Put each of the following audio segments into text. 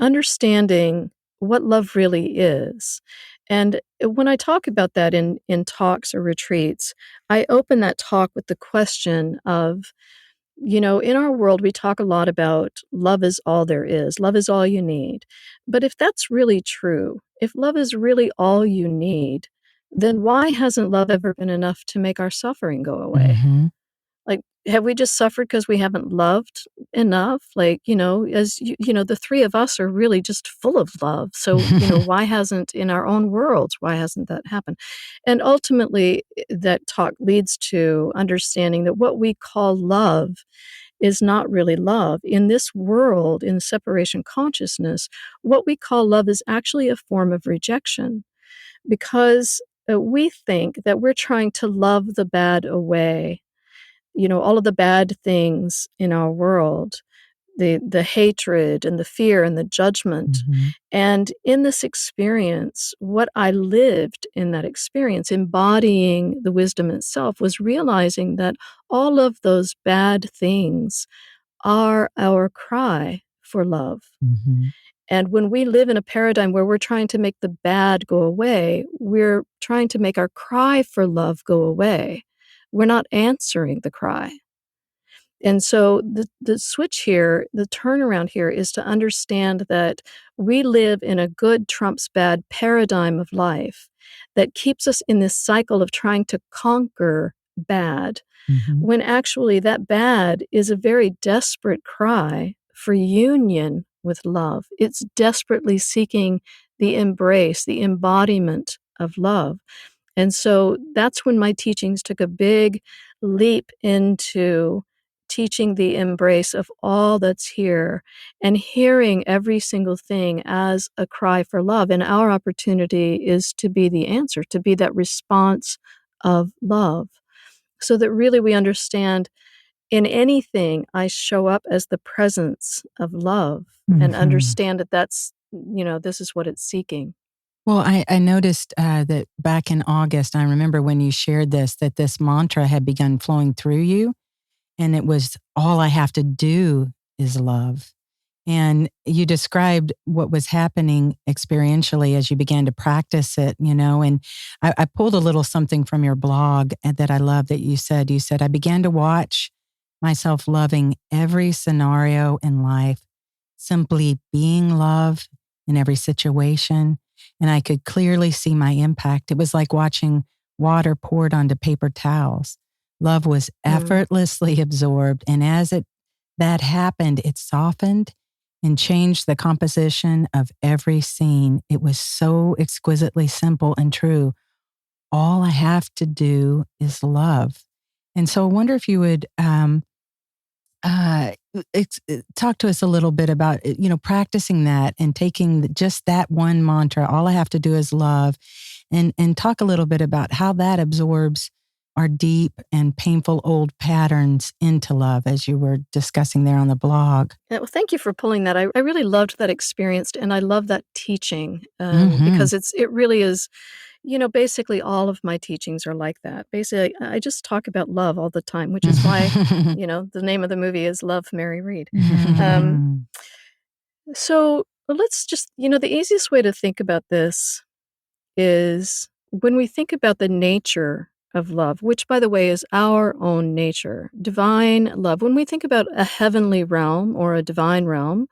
understanding what love really is. And when I talk about that in talks or retreats, I open that talk with the question of, in our world, we talk a lot about love is all there is, love is all you need. But if that's really true, if love is really all you need, then why hasn't love ever been enough to make our suffering go away? Hmm. Like, have we just suffered because we haven't loved enough? Like, the three of us are really just full of love. So, why hasn't in our own worlds, why hasn't that happened? And ultimately, that talk leads to understanding that what we call love is not really love. In this world, in separation consciousness, what we call love is actually a form of rejection because we think that we're trying to love the bad away, all of the bad things in our world, the hatred and the fear and the judgment. Hmm. And in this experience, what I lived in that experience, embodying the wisdom itself, was realizing that all of those bad things are our cry for love. Hmm. And when we live in a paradigm where we're trying to make the bad go away, we're trying to make our cry for love go away. We're not answering the cry. And so the switch here, the turnaround here is to understand that we live in a good trumps bad paradigm of life that keeps us in this cycle of trying to conquer bad, Hmm. when actually that bad is a very desperate cry for union with love. It's desperately seeking the embrace, the embodiment of love. And so that's when my teachings took a big leap into teaching the embrace of all that's here and hearing every single thing as a cry for love. And our opportunity is to be the answer, to be that response of love, so that really we understand in anything I show up as the presence of love and Hmm. understand that this is what it's seeking. Well, I noticed that back in August, I remember when you shared this, that this mantra had begun flowing through you, and it was all I have to do is love. And you described what was happening experientially as you began to practice it, and I pulled a little something from your blog that I love that you said, I began to watch myself loving every scenario in life, simply being love in every situation. And I could clearly see my impact. It was like watching water poured onto paper towels. Love was Mm. effortlessly absorbed. And as that happened, it softened and changed the composition of every scene. It was so exquisitely simple and true. All I have to do is love. And so I wonder if you would uh, talk to us a little bit about, practicing that and taking just that one mantra, all I have to do is love, and talk a little bit about how that absorbs our deep and painful old patterns into love, as you were discussing there on the blog. Yeah, well, thank you for pulling that. I really loved that experience, and I love that teaching Hmm. because it really is. Basically, all of my teachings are like that. Basically, I just talk about love all the time, which is why the name of the movie is Love, Mary Read. Um, so let's just, the easiest way to think about this is when we think about the nature of love, which, by the way, is our own nature, divine love. When we think about a heavenly realm or a divine realm,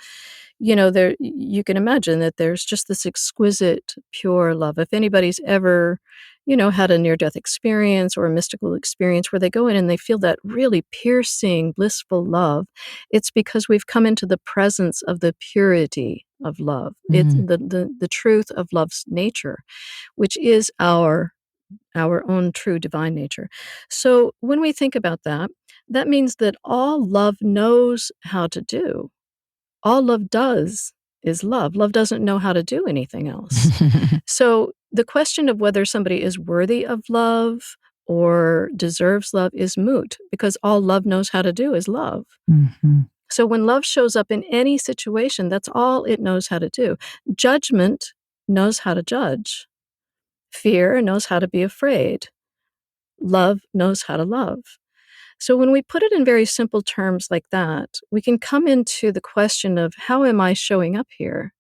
there you can imagine that there's just this exquisite, pure love. If anybody's ever, had a near-death experience or a mystical experience where they go in and they feel that really piercing, blissful love, it's because we've come into the presence of the purity of love. It's Mm. the truth of love's nature, which is our own true divine nature. So when we think about that, that means that all love knows how to do, all love does is love. Love doesn't know how to do anything else. So the question of whether somebody is worthy of love or deserves love is moot because all love knows how to do is love. Mhm. So when love shows up in any situation, that's all it knows how to do. Judgment knows how to judge. Fear knows how to be afraid. Love knows how to love. So when we put it in very simple terms like that, we can come into the question of how am I showing up here?